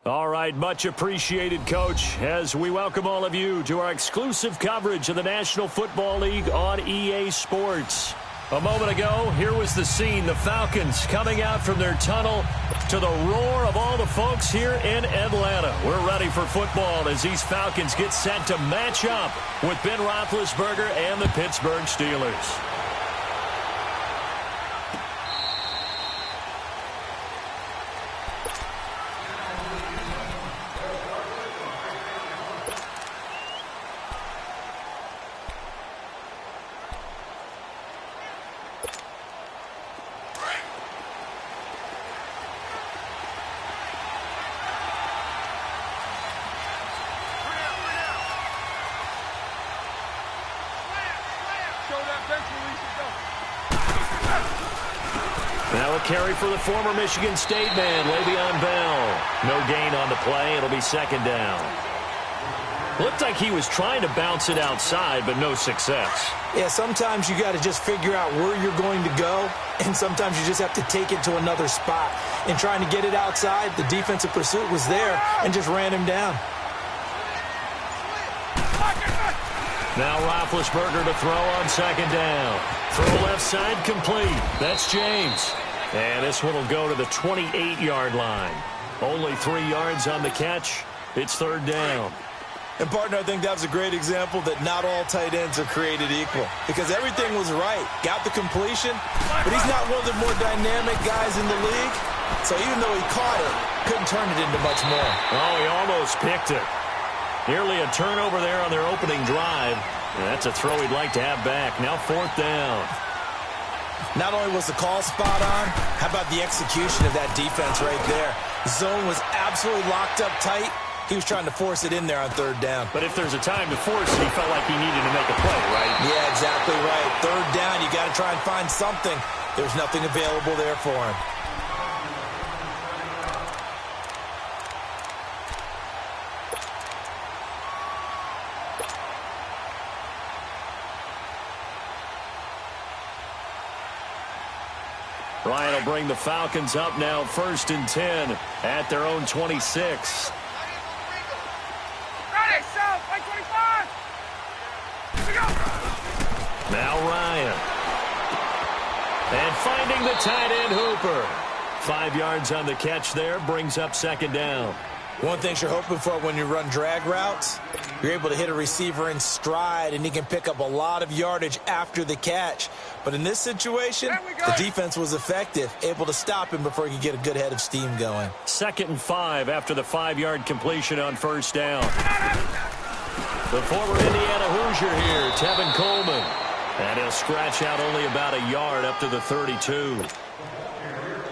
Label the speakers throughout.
Speaker 1: All right, much appreciated, Coach, as we welcome all of you to our exclusive coverage of the National Football League on EA Sports. A moment ago, here was the scene, the Falcons coming out from their tunnel to the roar of all the folks here in Atlanta. We're ready for football as these Falcons get set to match up with Ben Roethlisberger and the Pittsburgh Steelers. Now a carry for the former Michigan State man, Le'Veon Bell. No gain on the play. It'll be second down. Looked like he was trying to bounce it outside, but no success.
Speaker 2: Yeah, sometimes you got to just figure out where you're going to go, and sometimes you just have to take it to another spot. In trying to get it outside, the defensive pursuit was there and just ran him down.
Speaker 1: Now Roethlisberger to throw on second down. Throw left side complete. That's James. And this one will go to the 28-yard line. Only 3 yards on the catch. It's third down.
Speaker 2: And, partner, I think that was a great example that not all tight ends are created equal. Because everything was right. Got the completion, but he's not one of the more dynamic guys in the league. So even though he caught it, couldn't turn it into much more.
Speaker 1: Oh, he almost picked it. Nearly a turnover there on their opening drive. And that's a throw he'd like to have back. Now fourth down.
Speaker 2: Not only was the call spot on, how about the execution of that defense right there? The zone was absolutely locked up tight. He was trying to force it in there on third down.
Speaker 1: But if there's a time to force it, he felt like he needed to make a play, right?
Speaker 2: Yeah, exactly right. Third down, you got to try and find something. There's nothing available there for him.
Speaker 1: Ryan will bring the Falcons up now, 1st and 10 at their own 26. Now Ryan. And finding the tight end Hooper. 5 yards on the catch there, brings up second down.
Speaker 2: One thing you're hoping for when you run drag routes, you're able to hit a receiver in stride, and he can pick up a lot of yardage after the catch. But in this situation, the defense was effective, able to stop him before he could get a good head of steam going.
Speaker 1: 2nd and 5 after the 5-yard completion on first down. The former Indiana Hoosier here, Tevin Coleman. And he'll scratch out only about a yard up to the 32.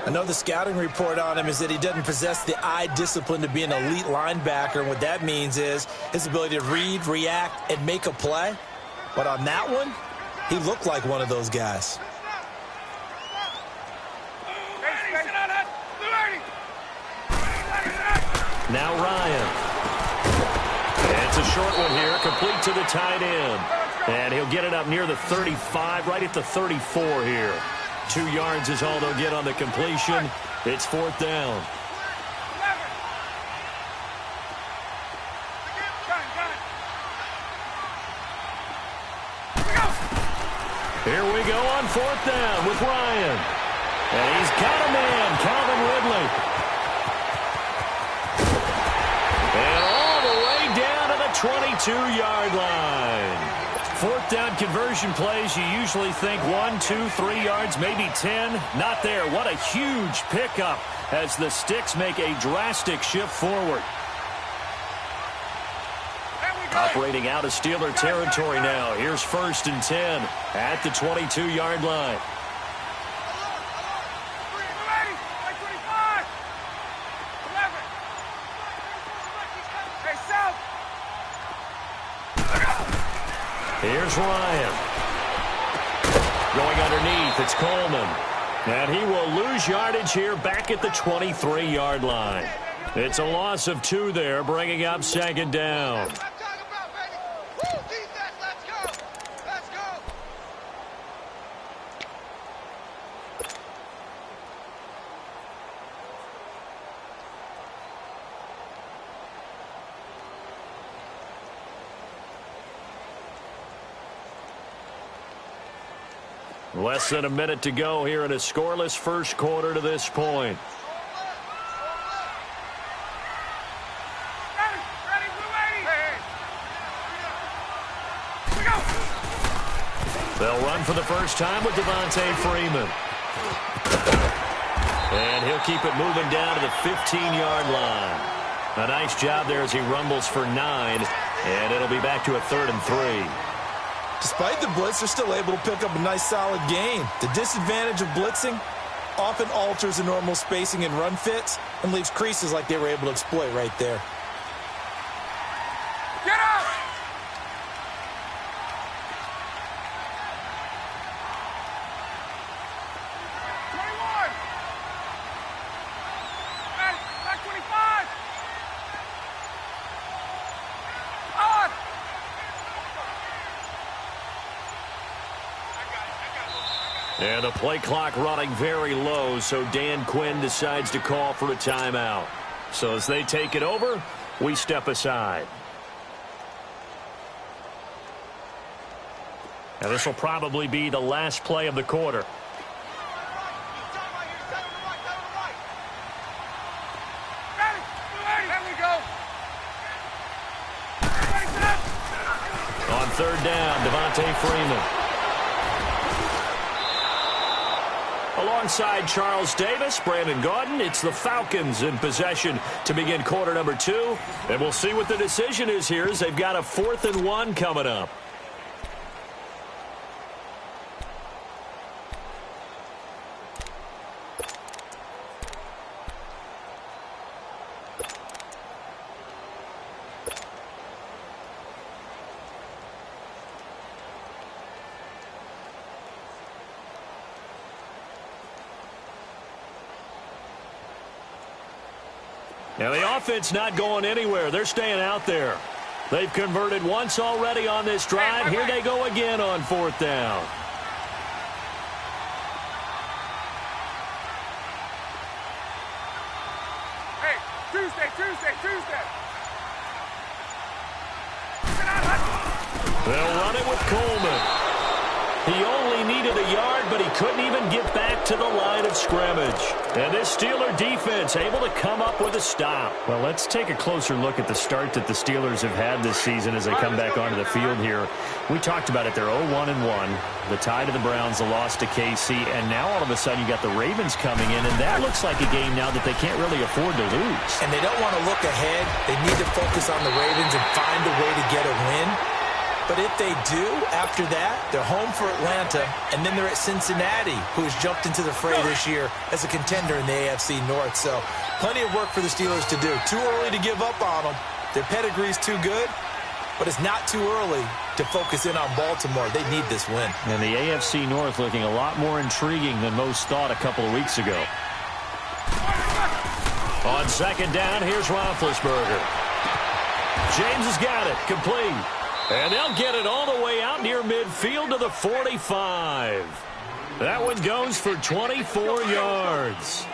Speaker 2: Another scouting report on him is that he doesn't possess the eye discipline to be an elite linebacker. And what that means is his ability to read, react, and make a play. But on that one, he looked like one of those guys.
Speaker 1: Now Ryan. And it's a short one here, complete to the tight end. And he'll get it up near the 35, right at the 34 here. 2 yards is all they'll get on the completion. It's fourth down. Here we go on fourth down with Ryan. And he's got a man, Calvin Ridley. And all the way down to the 22-yard line. Fourth down conversion plays, you usually think 1, 2, 3 yards, maybe 10. Not there. What a huge pickup as the Sticks make a drastic shift forward. Operating out of Steeler territory now. Here's 1st and 10 at the 22-yard line. Here's Ryan. Going underneath, it's Coleman. And he will lose yardage here back at the 23-yard line. It's a loss of 2 there, bringing up second down. Less than a minute to go here in a scoreless first quarter to this point. They'll run for the first time with Devontae Freeman. And he'll keep it moving down to the 15-yard line. A nice job there as he rumbles for 9, and it'll be back to a 3rd and 3.
Speaker 2: Despite the blitz, they're still able to pick up a nice, solid gain. The disadvantage of blitzing often alters the normal spacing and run fits and leaves creases like they were able to exploit right there.
Speaker 3: Get up!
Speaker 1: And the play clock running very low, so Dan Quinn decides to call for a timeout. So as they take it over, we step aside. Now this will probably be the last play of the quarter. On 3rd down, Devontae Freeman. Alongside Charles Davis, Brandon Gaudin, it's the Falcons in possession to begin quarter number 2. And we'll see what the decision is here as they've got a 4th and 1 coming up. Now the offense not going anywhere. They're staying out there. They've converted once already on this drive. Here they go again on 4th down.
Speaker 3: Hey, Tuesday.
Speaker 1: They'll run it with Coleman. He only needed a yard, but he couldn't even get back to the line of scrimmage. And this Steeler defense able to come up with a stop. Well, let's take a closer look at the start that the Steelers have had this season as they come back onto the field here. We talked about it. They're 0-1-1. The tie to the Browns, the loss to KC, and now all of a sudden you got the Ravens coming in, and that looks like a game now that they can't really afford to lose.
Speaker 2: And they don't want to look ahead. They need to focus on the Ravens and find a way to get a win. But if they do, after that, they're home for Atlanta, and then they're at Cincinnati, who has jumped into the fray this year as a contender in the AFC North. So plenty of work for the Steelers to do. Too early to give up on them. Their pedigree's too good, but it's not too early to focus in on Baltimore. They need this win.
Speaker 1: And the AFC North looking a lot more intriguing than most thought a couple of weeks ago. On 2nd down, here's Roethlisberger. James has got it, complete. And they'll get it all the way out near midfield to the 45. That one goes for 24 yards.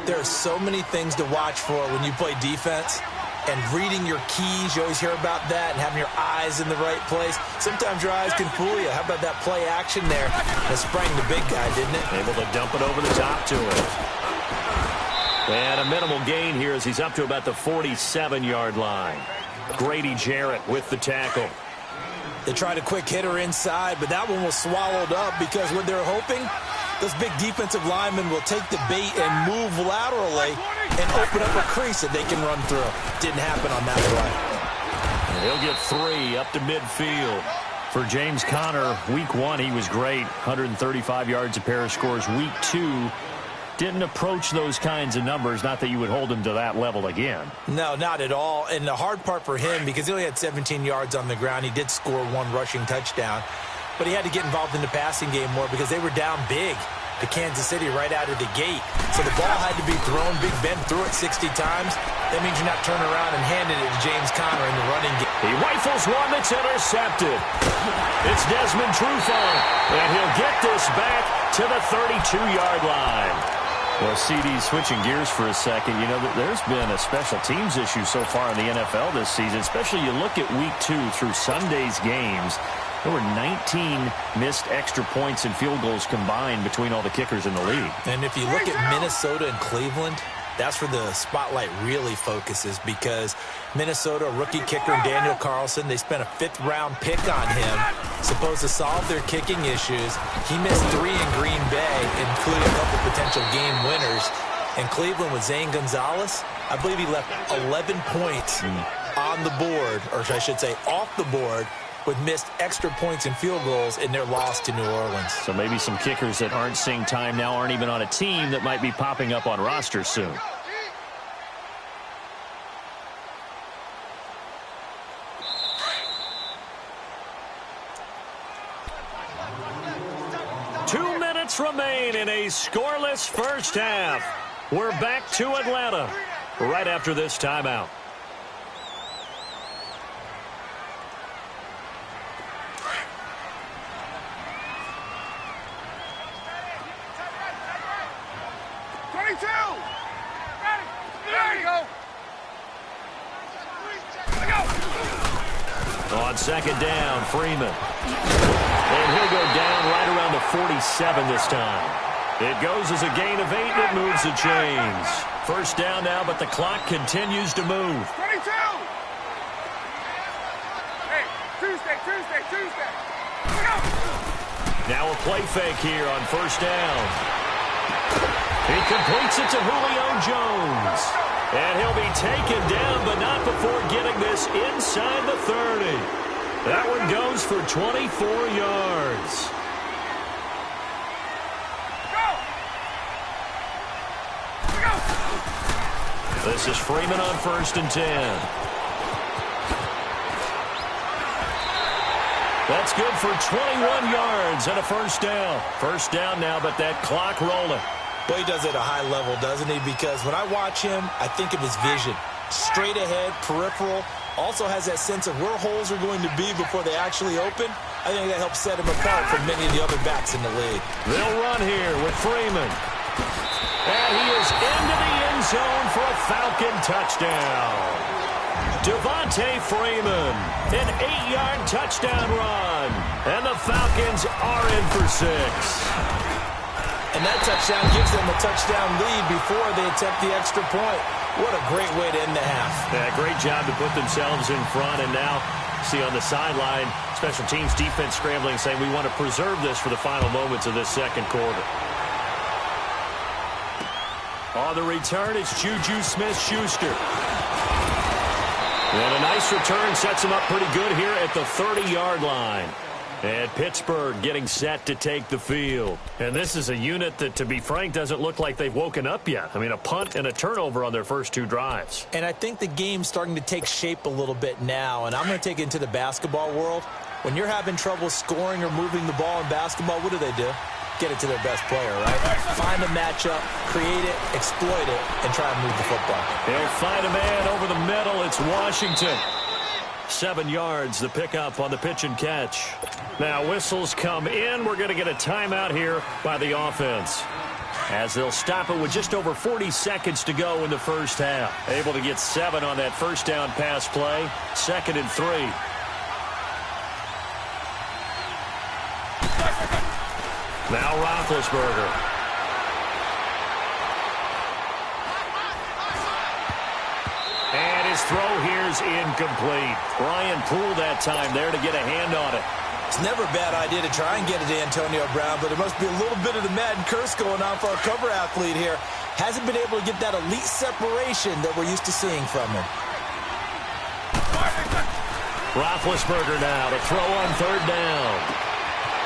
Speaker 2: There are so many things to watch for when you play defense. And reading your keys, you always hear about that, and having your eyes in the right place. Sometimes your eyes can fool you. How about that play action there? That sprang the big guy, didn't it?
Speaker 1: Able to dump it over the top to him. And a minimal gain here as he's up to about the 47-yard line. Grady Jarrett with the tackle.
Speaker 2: They tried a quick hitter inside, but that one was swallowed up because what they're hoping, those big defensive linemen will take the bait and move laterally and open up a crease that they can run through. Didn't happen on that play.
Speaker 1: And he'll get 3 up to midfield. For James Conner, week 1, he was great. 135 yards, a pair of scores. Week 2, didn't approach those kinds of numbers. Not that you would hold him to that level again.
Speaker 2: No, not at all. And the hard part for him, because he only had 17 yards on the ground, he did score 1 rushing touchdown. But he had to get involved in the passing game more because they were down big to Kansas City right out of the gate. So the ball had to be thrown. Big Ben threw it 60 times. That means you're not turning around and handing it to James Conner in the running game.
Speaker 1: He rifles one that's intercepted. It's Desmond Trufant, and he'll get this back to the 32-yard line. Well, CD, switching gears for a second, you know, there's been a special teams issue so far in the NFL this season, especially you look at week 2 through Sunday's games. There were 19 missed extra points and field goals combined between all the kickers in the league.
Speaker 2: And if you look at Minnesota and Cleveland, that's where the spotlight really focuses, because Minnesota, rookie kicker Daniel Carlson, they spent a 5th-round pick on him, supposed to solve their kicking issues. He missed 3 in Green Bay, including a couple potential game winners. And Cleveland with Zane Gonzalez, I believe he left 11 points on the board, or I should say off the board, with missed extra points and field goals in their loss to New Orleans.
Speaker 1: So maybe some kickers that aren't seeing time now aren't even on a team that might be popping up on rosters soon. Two minutes remain in a scoreless first half. We're back to Atlanta right after this timeout. On second down, Freeman. And he'll go down right around the 47 this time. It goes as a gain of 8, and it moves the chains. First down now, but the clock continues to move.
Speaker 3: 22! Hey, Tuesday.
Speaker 1: Now a play fake here on first down. He completes it to Julio Jones. And he'll be taken down, but not before getting this inside the 30. That one goes for 24 yards. This is Freeman on first and 10. That's good for 21 yards and a first down. First down now, but that clock rolling.
Speaker 2: Well, he does it at a high level, doesn't he? Because when I watch him, I think of his vision. Straight ahead, peripheral. Also has that sense of where holes are going to be before they actually open. I think that helps set him apart from many of the other backs in the league.
Speaker 1: They'll run here with Freeman. And he is into the end zone for a Falcon touchdown. Devontae Freeman, an 8-yard touchdown run. And the Falcons are in for 6.
Speaker 2: And that touchdown gives them a touchdown lead before they attempt the extra point. What a great way to end the half.
Speaker 1: Yeah, great job to put themselves in front. And now, see on the sideline, special teams defense scrambling, saying we want to preserve this for the final moments of this second quarter. On the return, it's Juju Smith-Schuster. And a nice return sets him up pretty good here at the 30-yard line. And Pittsburgh getting set to take the field. And this is a unit that, to be frank, doesn't look like they've woken up yet. I mean, a punt and a turnover on their first 2 drives.
Speaker 2: And I think the game's starting to take shape a little bit now. And I'm going to take it into the basketball world. When you're having trouble scoring or moving the ball in basketball, what do? Get it to their best player, right? Find a matchup, create it, exploit it, and try and move the football.
Speaker 1: He'll find a man over the middle. It's Washington. 7 yards, the pickup on the pitch and catch. Now whistles come in. We're going to get a timeout here by the offense, as they'll stop it with just over 40 seconds to go in the first half. Able to get 7 on that first down pass play. 2nd and 3. Now Roethlisberger. And his throw here's incomplete. Brian Poole that time there to get a hand on it.
Speaker 2: It's never a bad idea to try and get it to Antonio Brown, but there must be a little bit of the Madden curse going on for our cover athlete here. Hasn't been able to get that elite separation that we're used to seeing from him.
Speaker 1: Roethlisberger now to throw on 3rd down.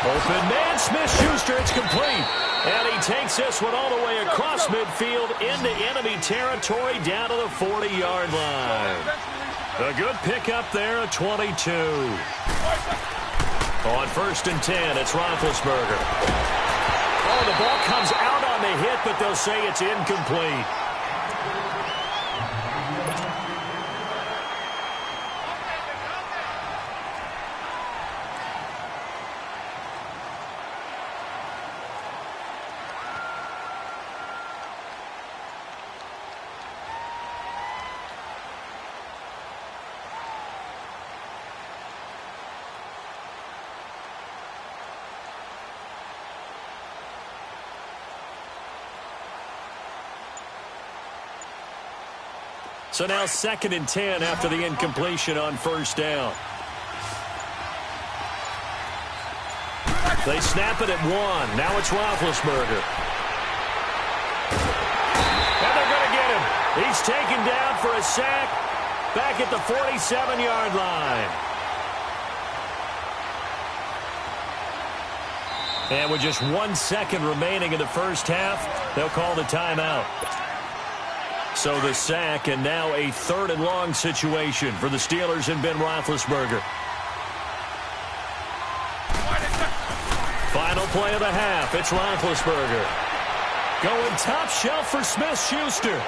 Speaker 1: Open man, Smith-Schuster, it's complete. And he takes this one all the way across midfield into enemy territory down to the 40-yard line. A good pickup there at 22. On 1st and 10, it's Roethlisberger. Oh, the ball comes out on the hit, but they'll say it's incomplete. So now 2nd and 10 after the incompletion on first down. They snap it at 1. Now it's Roethlisberger. And they're going to get him. He's taken down for a sack back at the 47-yard line. And with just 1 second remaining in the first half, they'll call the timeout. So the sack, and now a 3rd and long situation for the Steelers and Ben Roethlisberger. Final play of the half. It's Roethlisberger. Going top shelf for Smith-Schuster.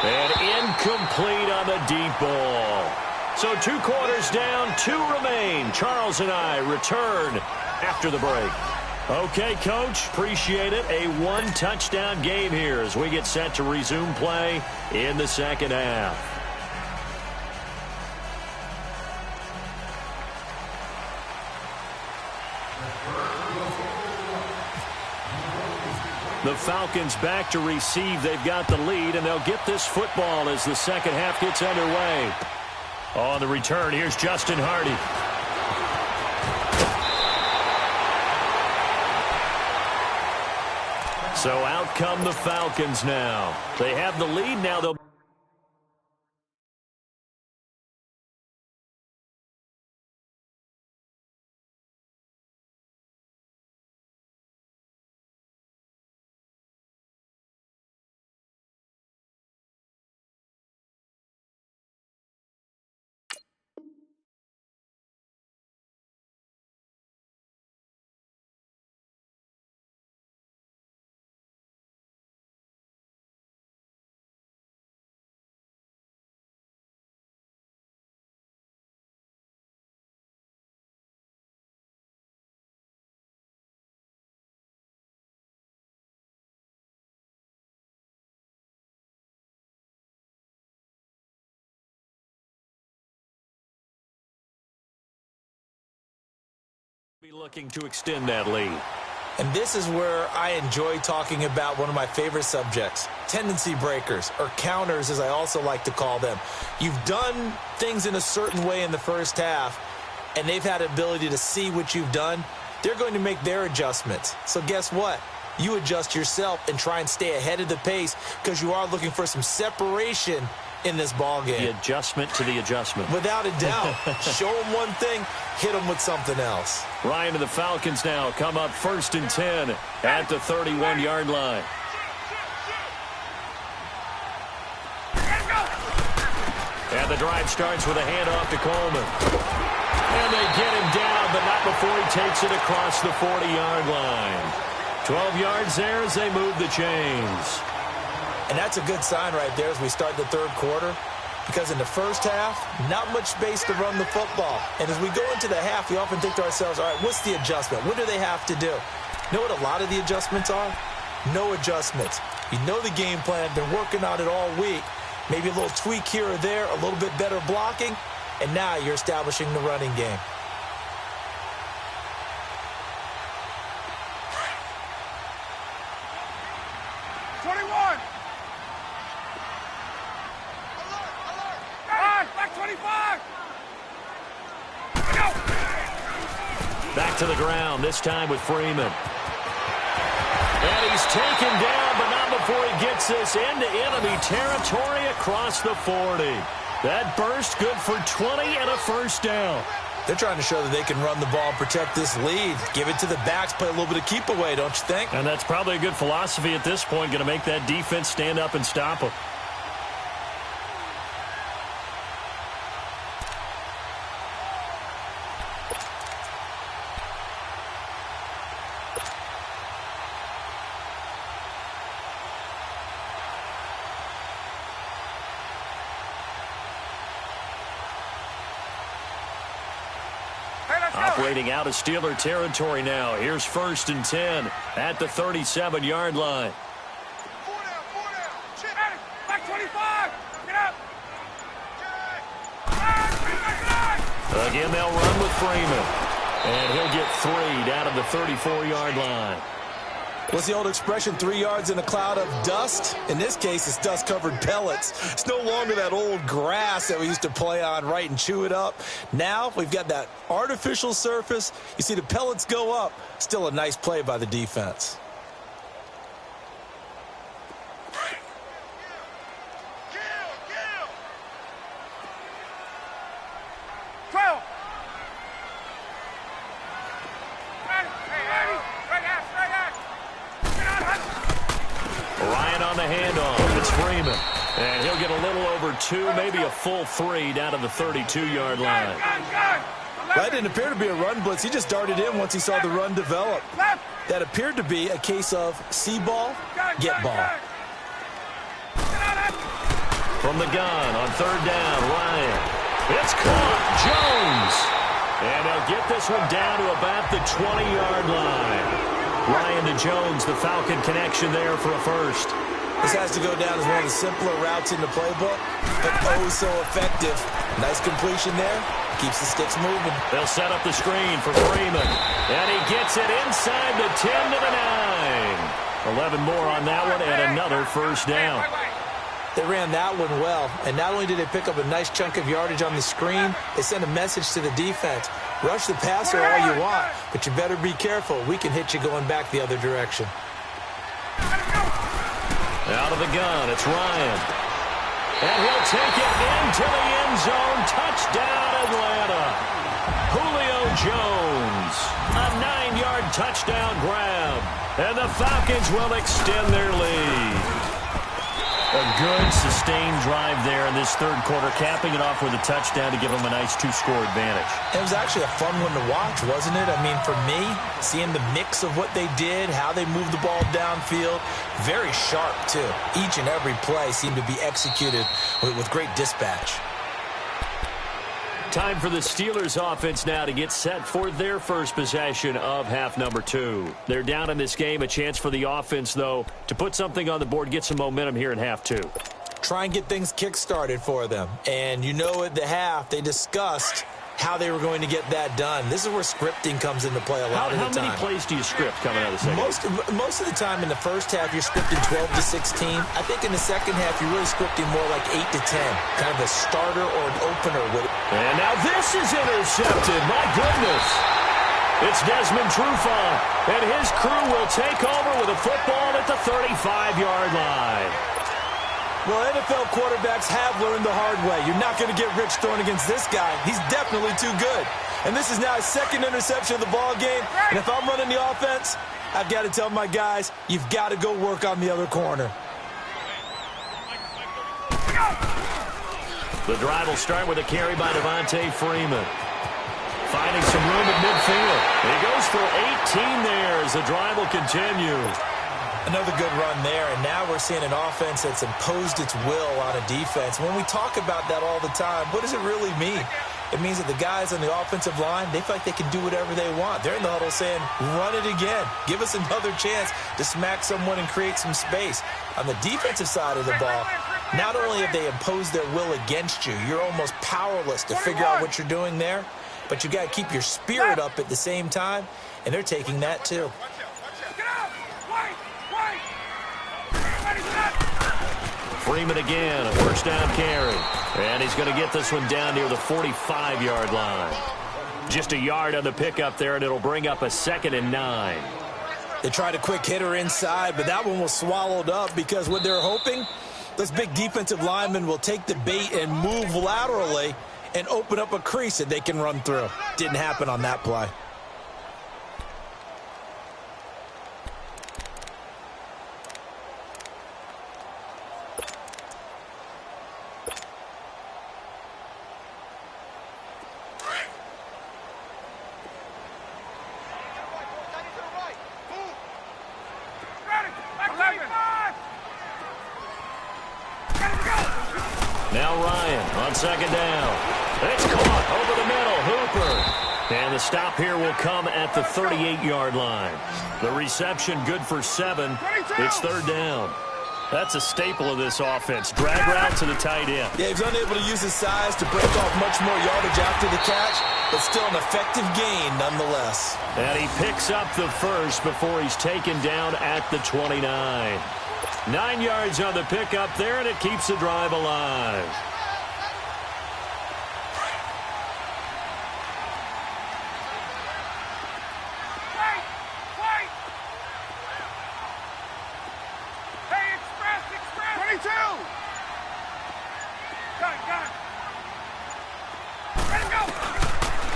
Speaker 1: And incomplete on the deep ball. So 2 quarters down, 2 remain. Charles and I return after the break. Okay, Coach, appreciate it. A 1-touchdown game here as we get set to resume play in the second half. The Falcons back to receive. They've got the lead, and they'll get this football as the second half gets underway. On the return, here's Justin Hardy. So out come the Falcons now. They have the lead now. They'll be looking to extend that lead.
Speaker 2: And this is where I enjoy talking about one of my favorite subjects, tendency breakers, or counters as I also like to call them. You've done things in a certain way in the first half, and they've had the ability to see what you've done. They're going to make their adjustments. So guess what? You adjust yourself and try and stay ahead of the pace because you are looking for some separation in this ball game.
Speaker 1: The adjustment to the adjustment.
Speaker 2: Without a doubt. Show them one thing, hit them with something else.
Speaker 1: Ryan and the Falcons now come up 1st and 10 at the 31-yard line. And the drive starts with a handoff to Coleman. And they get him down, but not before he takes it across the 40-yard line. 12 yards there as they move the chains.
Speaker 2: And that's a good sign right there as we start the 3rd quarter. Because in the first half, not much space to run the football. And as we go into the half, we often think to ourselves, all right, what's the adjustment? What do they have to do? You know what a lot of the adjustments are? No adjustments. You know the game plan. Been working on it all week. Maybe a little tweak here or there, a little bit better blocking. And now you're establishing the running game.
Speaker 1: Back to the ground, this time with Freeman. And he's taken down, but not before he gets this into enemy territory across the 40. That burst good for 20 and a first down.
Speaker 2: They're trying to show that they can run the ball and protect this lead. Give it to the backs, play a little bit of keep away, don't you think?
Speaker 1: And that's probably a good philosophy at this point, going to make that defense stand up and stop them. Operating out of Steeler territory now. Here's 1st and 10 at the 37-yard line.
Speaker 3: Back 25. Get up.
Speaker 1: Again, they'll run with Freeman. And he'll get 3 down at the 34-yard line.
Speaker 2: What's the old expression, 3 yards in a cloud of dust? In this case, it's dust-covered pellets. It's no longer that old grass that we used to play on, right, and chew it up. Now we've got that artificial surface. You see the pellets go up. Still a nice play by the defense.
Speaker 1: Ryan on the handoff. It's Freeman. And he'll get a little over 2, maybe a full 3 down to the 32-yard line.
Speaker 2: That didn't appear to be a run blitz. He just darted in once he saw the run develop. That appeared to be a case of see ball, get ball.
Speaker 1: From the gun on 3rd down, Ryan. It's caught. Jones. And they'll get this one down to about the 20-yard line. Ryan to Jones, the Falcon connection there for a first.
Speaker 2: This has to go down as one of the simpler routes in the playbook, but oh so effective. Nice completion there. Keeps the sticks moving.
Speaker 1: They'll set up the screen for Freeman. And he gets it inside the 10 to the 9. 11 more on that one and another first down.
Speaker 2: They ran that one well, and not only did they pick up a nice chunk of yardage on the screen, they sent a message to the defense. Rush the passer all you want, but you better be careful. We can hit you going back the other direction.
Speaker 1: Out of the gun, it's Ryan. And he'll take it into the end zone. Touchdown, Atlanta. Julio Jones. A 9-yard touchdown grab. And the Falcons will extend their lead. A good, sustained drive there in this third quarter, capping it off with a touchdown to give them a nice 2-score advantage.
Speaker 2: It was actually a fun one to watch, wasn't it? I mean, for me, seeing the mix of what they did, how they moved the ball downfield, very sharp, too. Each and every play seemed to be executed with great dispatch.
Speaker 1: Time for the Steelers offense now to get set for their first possession of half number 2. They're down in this game. A chance for the offense, though, to put something on the board, get some momentum here in half 2.
Speaker 2: Try and get things kick-started for them. And you know at the half, they discussed how they were going to get that done. This is where scripting comes into play a lot of the time.
Speaker 1: How many plays do you script coming out of the second?
Speaker 2: Most of the time in the first half, you're scripting 12 to 16. I think in the second half, you're really scripting more like 8 to 10, kind of a starter or an opener with it.
Speaker 1: And now this is intercepted. My goodness. It's Desmond Trufant, and his crew will take over with a football at the 35-yard line.
Speaker 2: Well, NFL quarterbacks have learned the hard way. You're not going to get rich throwing against this guy. He's definitely too good. And this is now his second interception of the ball game. And if I'm running the offense, I've got to tell my guys, you've got to go work on the other corner.
Speaker 1: The drive will start with a carry by Devontae Freeman. Finding some room at midfield. He goes for 18 there as the drive will continue.
Speaker 2: Another good run there, and now we're seeing an offense that's imposed its will on a defense. When we talk about that all the time, what does it really mean? It means that the guys on the offensive line, they feel like they can do whatever they want. They're in the huddle saying, run it again. Give us another chance to smack someone and create some space. On the defensive side of the ball, not only have they imposed their will against you, you're almost powerless to figure out what you're doing there, but you got to keep your spirit up at the same time, and they're taking that too.
Speaker 1: Freeman again, a first down carry. And he's going to get this one down near the 45-yard line. Just a yard on the pickup there, and it'll bring up a 2nd and 9.
Speaker 2: They tried a quick hitter inside, but that one was swallowed up because what they're hoping, this big defensive lineman will take the bait and move laterally and open up a crease that they can run through. Didn't happen on that play.
Speaker 1: Now Ryan on 2nd down. It's caught over the middle. Hooper. And the stop here will come at the 38-yard line. The reception good for 7. It's 3rd down. That's a staple of this offense. Drag route to the tight end.
Speaker 2: Yeah, he's unable to use his size to break off much more yardage after the catch. but still an effective gain nonetheless.
Speaker 1: And he picks up the first before he's taken down at the 29. 9 yards on the pickup there, and it keeps the drive alive.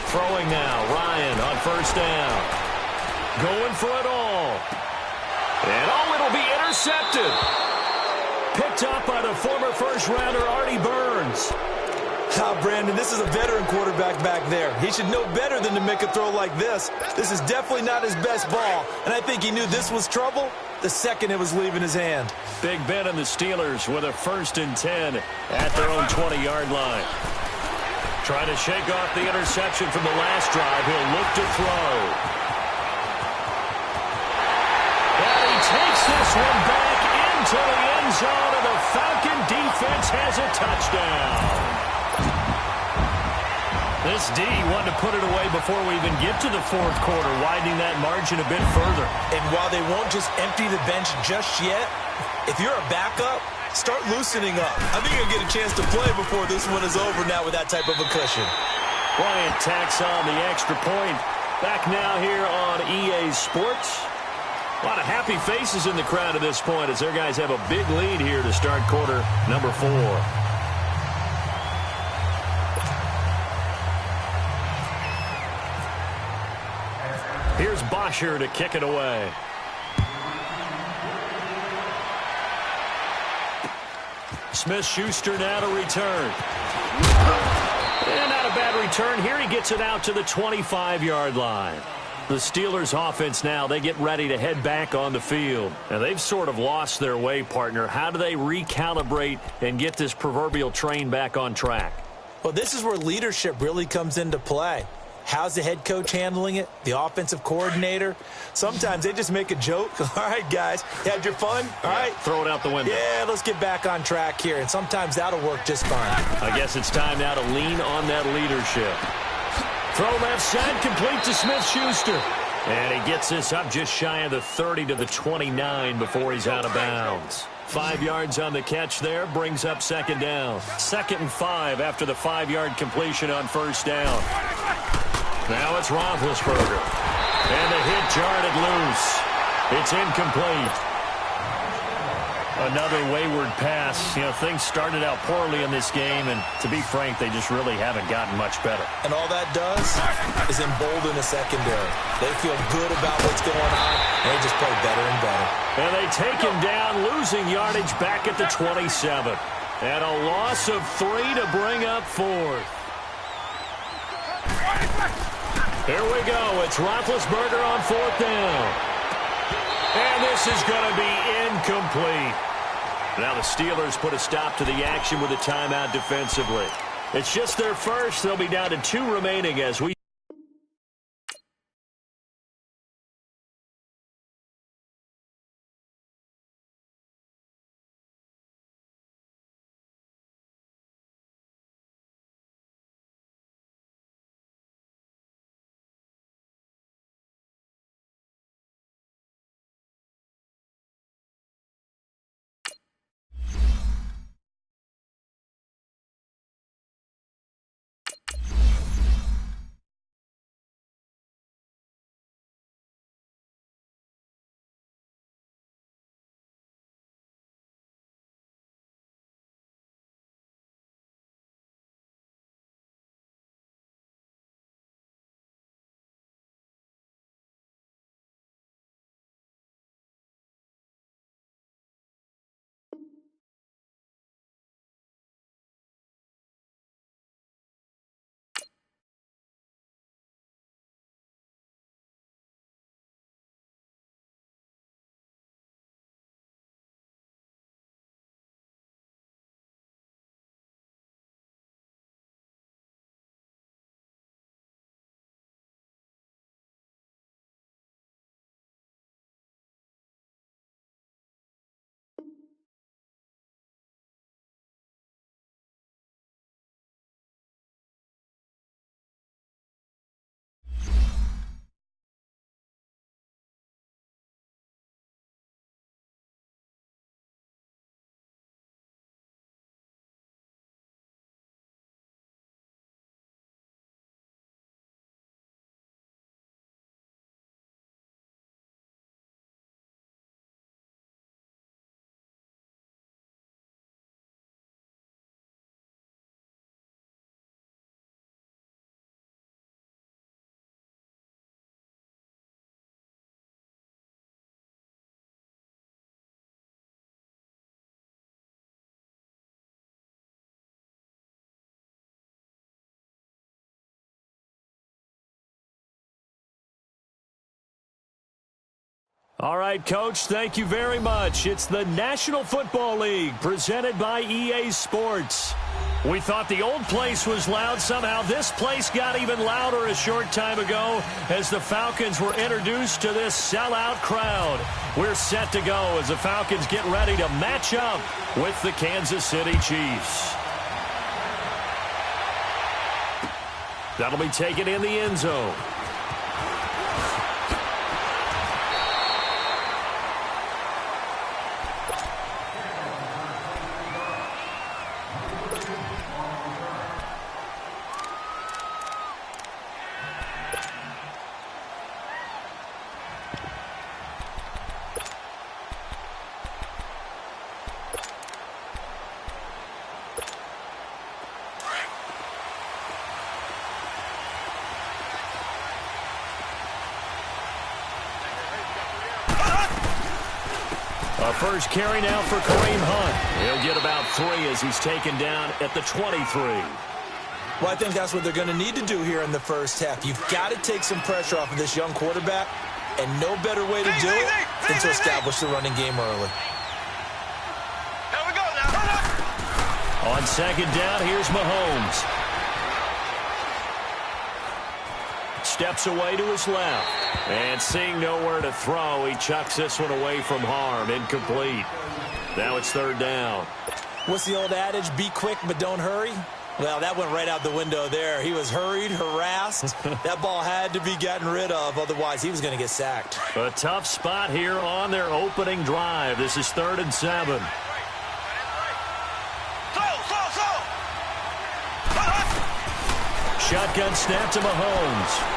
Speaker 1: Throwing now, Ryan on first down. Going for it all. And it'll be intercepted. Picked up by the former first-rounder Artie Burns.
Speaker 2: Brandon, this is a veteran quarterback back there. He should know better than to make a throw like this. This is definitely not his best ball, and I think he knew this was trouble the second it was leaving his hand.
Speaker 1: Big Ben and the Steelers with a 1st and 10 at their own 20-yard line. Trying to shake off the interception from the last drive. He'll look to throw. And he takes this one back into the end zone, and the Falcon defense has a touchdown. This D wanted to put it away before we even get to the 4th quarter, widening that margin a bit further.
Speaker 2: And while they won't just empty the bench just yet, if you're a backup, start loosening up. I think you'll get a chance to play before this one is over now with that type of a cushion.
Speaker 1: Bryant tacks on the extra point. Back now here on EA Sports. A lot of happy faces in the crowd at this point as their guys have a big lead here to start quarter number 4. Here's Bosher to kick it away. Smith-Schuster now to return. And not a bad return here. He gets it out to the 25-yard line. The Steelers offense now, they get ready to head back on the field. Now, they've sort of lost their way, partner. How do they recalibrate and get this proverbial train back on track?
Speaker 2: Well, this is where leadership really comes into play. How's the head coach handling it? The offensive coordinator? Sometimes they just make a joke. All right, guys, you had your fun? All right.
Speaker 1: Throw it out the window.
Speaker 2: Yeah, let's get back on track here. And sometimes that'll work just fine.
Speaker 1: I guess it's time now to lean on that leadership. Throw left side, complete to Smith-Schuster. And he gets this up just shy of the 30 to the 29 before he's out of bounds. 5 yards on the catch there, brings up 2nd down. 2nd and 5 after the 5-yard completion on 1st down. Now it's Roethlisberger. And the hit jarred it loose. It's incomplete. Another wayward pass. You know, things started out poorly in this game, and to be frank, they just really haven't gotten much better.
Speaker 2: And all that does is embolden the secondary. They feel good about what's going on, and they just play better and better.
Speaker 1: And they take him down, losing yardage back at the 27. And a loss of 3 to bring up 4th. Here we go. It's Roethlisberger on 4th down. And this is going to be incomplete. Now the Steelers put a stop to the action with a timeout defensively. It's just their first. They'll be down to 2 remaining as we All right, Coach, thank you very much. It's the National Football League presented by EA Sports. We thought the old place was loud. Somehow this place got even louder a short time ago as the Falcons were introduced to this sellout crowd. We're set to go as the Falcons get ready to match up with the Kansas City Chiefs. That'll be taken in the end zone. A first carry now for Kareem Hunt. He'll get about 3 as he's taken down at the 23.
Speaker 2: Well, I think that's what they're going to need to do here in the first half. You've got to take some pressure off of this young quarterback, and no better way to do it than to establish the running game early.
Speaker 3: Here we go now.
Speaker 1: On second down, here's Mahomes. Steps away to his left. And seeing nowhere to throw, he chucks this one away from harm. Incomplete. Now it's third down.
Speaker 2: What's the old adage? Be quick, but don't hurry. Well, that went right out the window there. He was hurried, harassed. That ball had to be gotten rid of. Otherwise, he was going to get sacked.
Speaker 1: A tough spot here on their opening drive. This is 3rd and 7. Shotgun snap to Mahomes.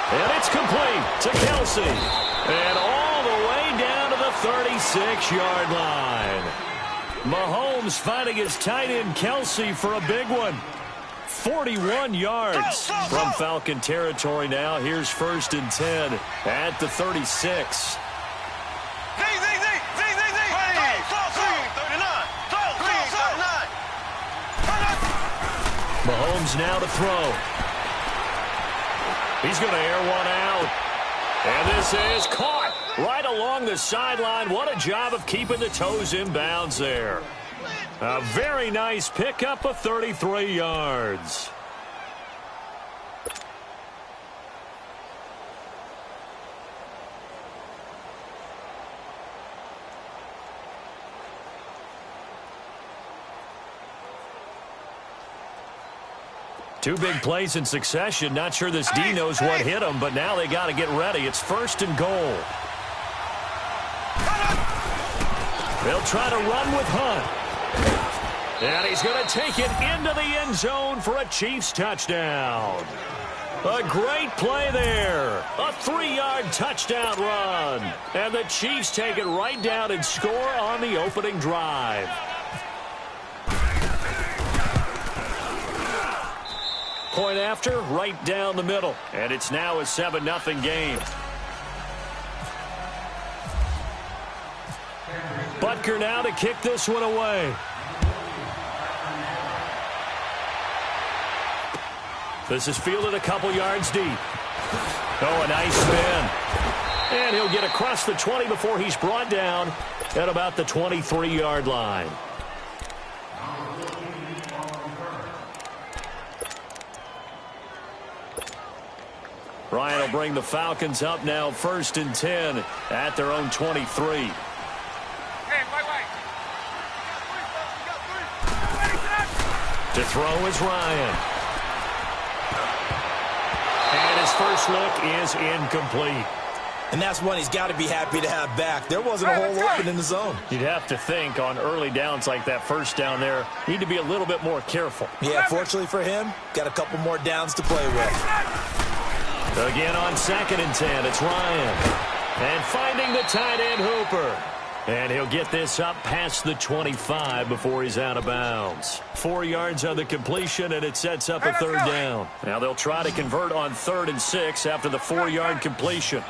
Speaker 1: And it's complete to Kelsey. And all the way down to the 36-yard line. Mahomes finding his tight end Kelsey for a big one. 41 yards from Falcon territory now. Here's 1st and 10 at the 36. Mahomes now to throw. He's going to air one out. And this is caught right along the sideline. What a job of keeping the toes in bounds there. A very nice pickup of 33 yards. Two big plays in succession. Not sure this D knows what hit him, but now they got to get ready. It's 1st and goal. They'll try to run with Hunt. And he's going to take it into the end zone for a Chiefs touchdown. A great play there. A 3-yard touchdown run. And the Chiefs take it right down and score on the opening drive. Point after, right down the middle. And it's now a 7-0 game. Butker now to kick this one away. This is fielded a couple yards deep. Oh, a nice spin. And he'll get across the 20 before he's brought down at about the 23-yard line. Ryan will bring the Falcons up now 1st and 10 at their own 23. To throw is Ryan. And his first look is incomplete.
Speaker 2: And that's one he's got to be happy to have back. There wasn't a hole open in the zone.
Speaker 1: You'd have to think on early downs like that first down there, need to be a little bit more careful.
Speaker 2: Yeah, fortunately for him, got a couple more downs to play with.
Speaker 1: Again on 2nd and 10, it's Ryan. And finding the tight end Hooper. And he'll get this up past the 25 before he's out of bounds. 4 yards on the completion, and it sets up a 3rd down. Now they'll try to convert on 3rd and 6 after the 4-yard completion.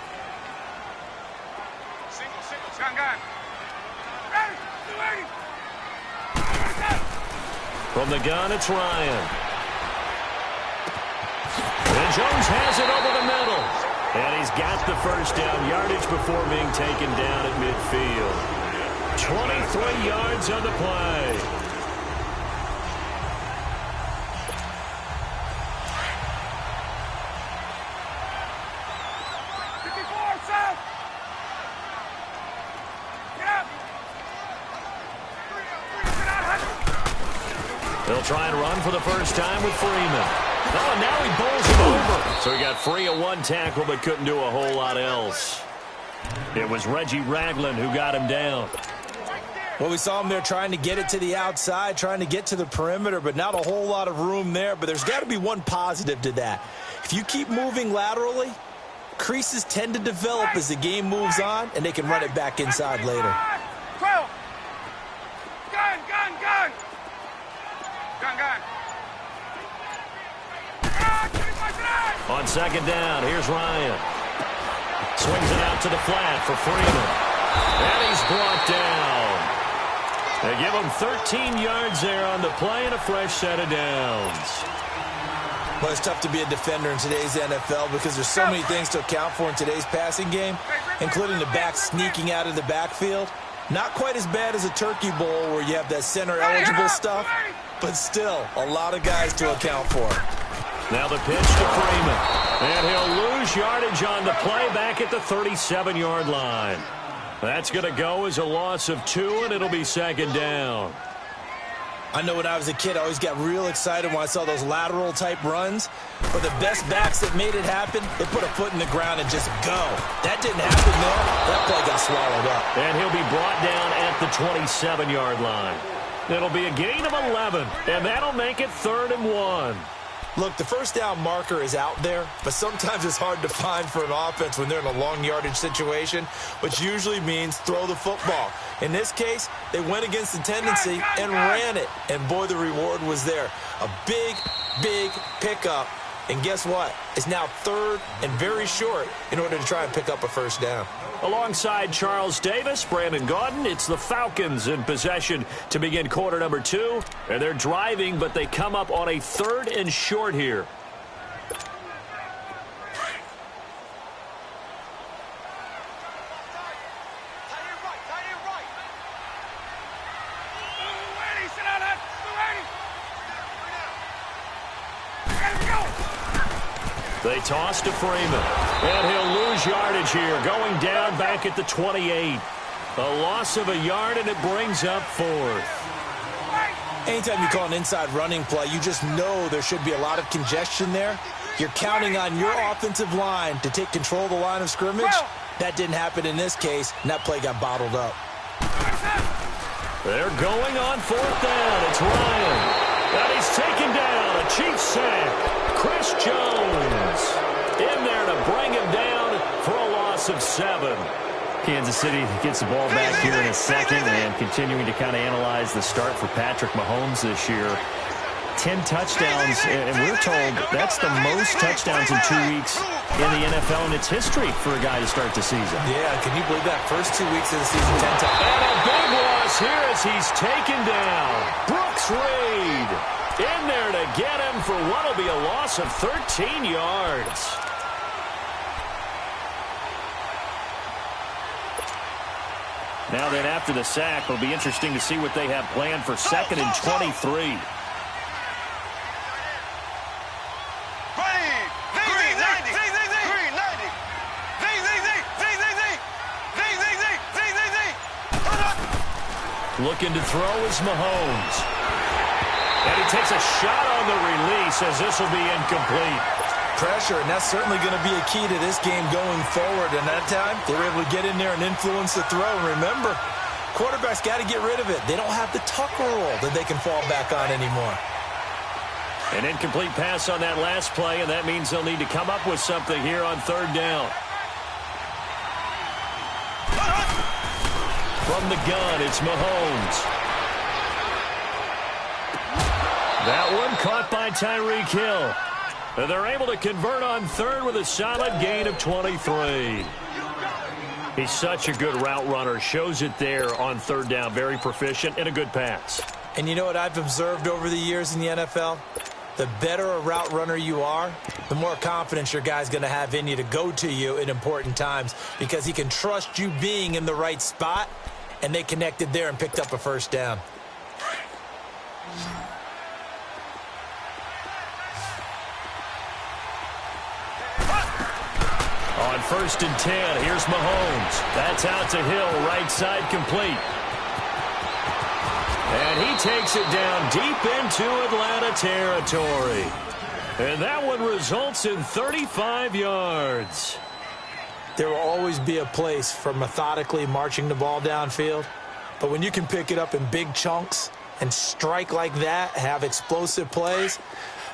Speaker 1: From the gun, it's Ryan. Jones has it over the middle. And he's got the first down yardage before being taken down at midfield. 23 yards on the play. They'll try and run for the first time with Freeman. Oh, and now he bowls him over. So he got free of one tackle but couldn't do a whole lot else. It was Reggie Ragland who got him down.
Speaker 2: Well, we saw him there trying to get it to the outside, trying to get to the perimeter, but not a whole lot of room there. But there's got to be one positive to that. If you keep moving laterally, creases tend to develop as the game moves on, and they can run it back inside later.
Speaker 3: 12. Gun.
Speaker 1: On second down, here's Ryan. Swings it out to the flat for Freeman. And he's brought down. They give him 13 yards there on the play and a fresh set of downs.
Speaker 2: Well, it's tough to be a defender in today's NFL because there's so many things to account for in today's passing game, including the back sneaking out of the backfield. Not quite as bad as a turkey bowl where you have that center-eligible stuff, but still a lot of guys to account for.
Speaker 1: Now the pitch to Freeman. And he'll lose yardage on the play back at the 37-yard line. That's going to go as a loss of 2, and it'll be second down.
Speaker 2: I know when I was a kid, I always got real excited when I saw those lateral-type runs. But the best backs that made it happen, they put a foot in the ground and just go. That didn't happen there. That play got swallowed up.
Speaker 1: And he'll be brought down at the 27-yard line. It'll be a gain of 11, and that'll make it 3rd and 1.
Speaker 2: Look, the first down marker is out there, but sometimes it's hard to find for an offense when they're in a long yardage situation, which usually means throw the football. In this case, they went against the tendency and ran it, and boy, the reward was there. A big pickup, and guess what? It's now 3rd and very short in order to try and pick up a first down.
Speaker 1: Alongside Charles Davis, Brandon Gaudin, it's the Falcons in possession to begin quarter number 2. And they're driving, but they come up on a 3rd and short here. They toss to Freeman, and he'll lose yardage here, going down back at the 28. A loss of a yard, and it brings up 4th.
Speaker 2: Anytime you call an inside running play, you just know there should be a lot of congestion there. You're counting on your offensive line to take control of the line of scrimmage. That didn't happen in this case, and that play got bottled up.
Speaker 1: They're going on 4th down. It's Ryan. And he's taken down. A Chiefs sack. Chris Jones in there to bring him down for a loss of 7.
Speaker 4: Kansas City gets the ball back here in a second and continuing to kind of analyze the start for Patrick Mahomes this year. 10 touchdowns, and we're told that's the most touchdowns in 2 weeks in the NFL in its history for a guy to start the season.
Speaker 2: Yeah, can you believe that? First 2 weeks of the season, 10 touchdowns.
Speaker 1: And a big loss here as he's taken down. Brooks Reed in there to get him for what will be a loss of 13 yards.
Speaker 4: Now then, after the sack, it'll be interesting to see what they have planned for 2nd and 23.
Speaker 1: Looking to throw is Mahomes. And he takes a shot on the release as this will be incomplete.
Speaker 2: Pressure, and that's certainly going to be a key to this game going forward. And that time, they were able to get in there and influence the throw. And remember, quarterbacks got to get rid of it. They don't have the Tucker roll that they can fall back on anymore.
Speaker 1: An incomplete pass on that last play, and that means they'll need to come up with something here on 3rd down. From the gun, it's Mahomes. That one caught by Tyreek Hill. And they're able to convert on 3rd with a solid gain of 23. He's such a good route runner. Shows it there on 3rd down. Very proficient and a good pass.
Speaker 2: And you know what I've observed over the years in the NFL? The better a route runner you are, the more confidence your guy's going to have in you to go to you in important times because he can trust you being in the right spot, and they connected there and picked up a first down.
Speaker 1: On 1st and 10, here's Mahomes. That's out to Hill, right side complete. And he takes it down deep into Atlanta territory. And that one results in 35 yards.
Speaker 2: There will always be a place for methodically marching the ball downfield. But when you can pick it up in big chunks and strike like that, have explosive plays,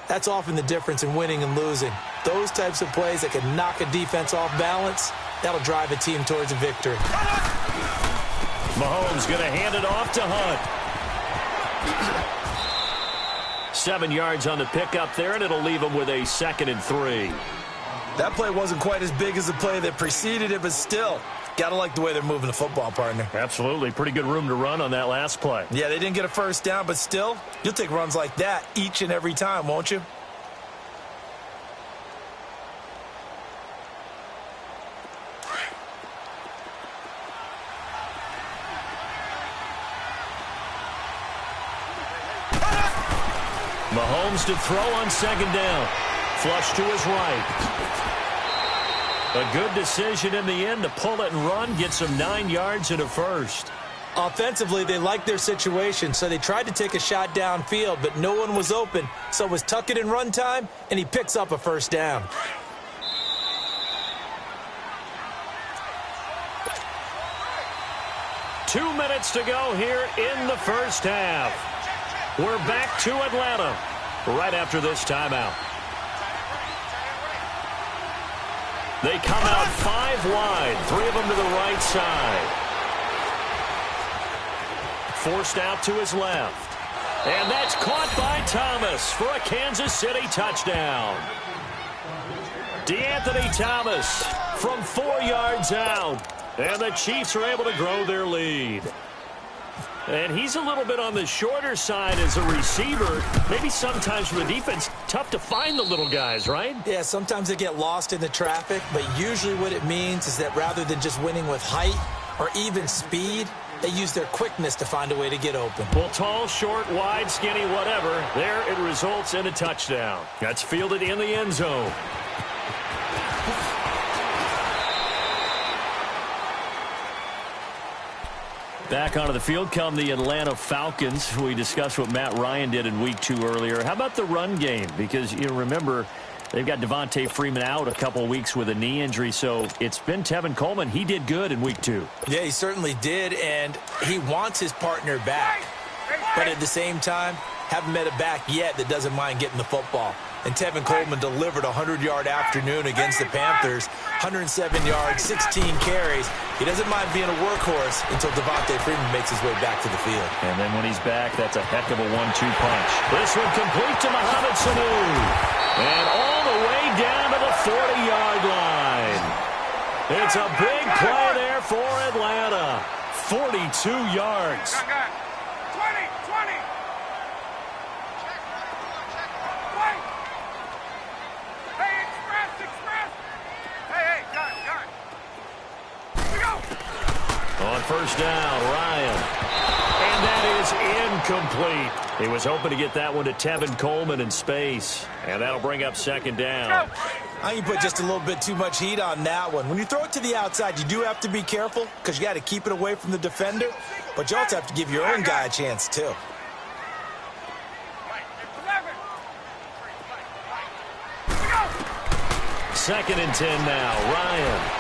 Speaker 2: that's often the difference in winning and losing. Those types of plays that can knock a defense off balance, that'll drive a team towards a victory.
Speaker 1: Mahomes going to hand it off to Hunt. 7 yards on the pickup there, and it'll leave him with a 2nd and 3.
Speaker 2: That play wasn't quite as big as the play that preceded it, but still, gotta like the way they're moving the football, partner.
Speaker 1: Absolutely. Pretty good room to run on that last play.
Speaker 2: Yeah, they didn't get a first down, but still, you'll take runs like that each and every time, won't you?
Speaker 1: Mahomes to throw on 2nd down. Flush to his right. A good decision in the end to pull it and run. Gets him 9 yards and a first.
Speaker 2: Offensively, they liked their situation, so they tried to take a shot downfield, but no one was open. So it was tuck it in run time, and he picks up a first down.
Speaker 1: Two minutes to go here in the first half. We're back to Atlanta right after this timeout. They come out 5 wide, 3 of them to the right side. Forced out to his left. And that's caught by Thomas for a Kansas City touchdown. DeAnthony Thomas from 4 yards out. And the Chiefs are able to grow their lead. And he's a little bit on the shorter side as a receiver. Maybe sometimes for the defense, tough to find the little guys, right?
Speaker 2: Yeah, sometimes they get lost in the traffic, but usually what it means is that rather than just winning with height or even speed, they use their quickness to find a way to get open.
Speaker 1: Well, tall, short, wide, skinny, whatever, there it results in a touchdown. That's fielded in the end zone. Back onto the field come the Atlanta Falcons. We discussed what Matt Ryan did in Week 2 earlier. How about the run game? Because, you remember, they've got Devontae Freeman out a couple of weeks with a knee injury, so it's been Tevin Coleman. He did good in Week 2.
Speaker 2: Yeah, he certainly did, and he wants his partner back. But at the same time, haven't met a back yet that doesn't mind getting the football. And Tevin Coleman delivered a 100-yard afternoon against the Panthers. 107 yards, 16 carries. He doesn't mind being a workhorse until Devontae Freeman makes his way back to the field.
Speaker 1: And then when he's back, that's a heck of a 1-2 punch. This one complete to Mohamed Sanu. And all the way down to the 40-yard line. It's a big play there for Atlanta. 42 yards.
Speaker 3: 20.
Speaker 1: On 1st down, Ryan. And that is incomplete. He was hoping to get that one to Tevin Coleman in space. And that'll bring up 2nd down.
Speaker 2: I think you put just a little bit too much heat on that one. When you throw it to the outside, you do have to be careful because you got to keep it away from the defender. But you also have to give your own guy a chance, too.
Speaker 1: 2nd and 10 now, Ryan.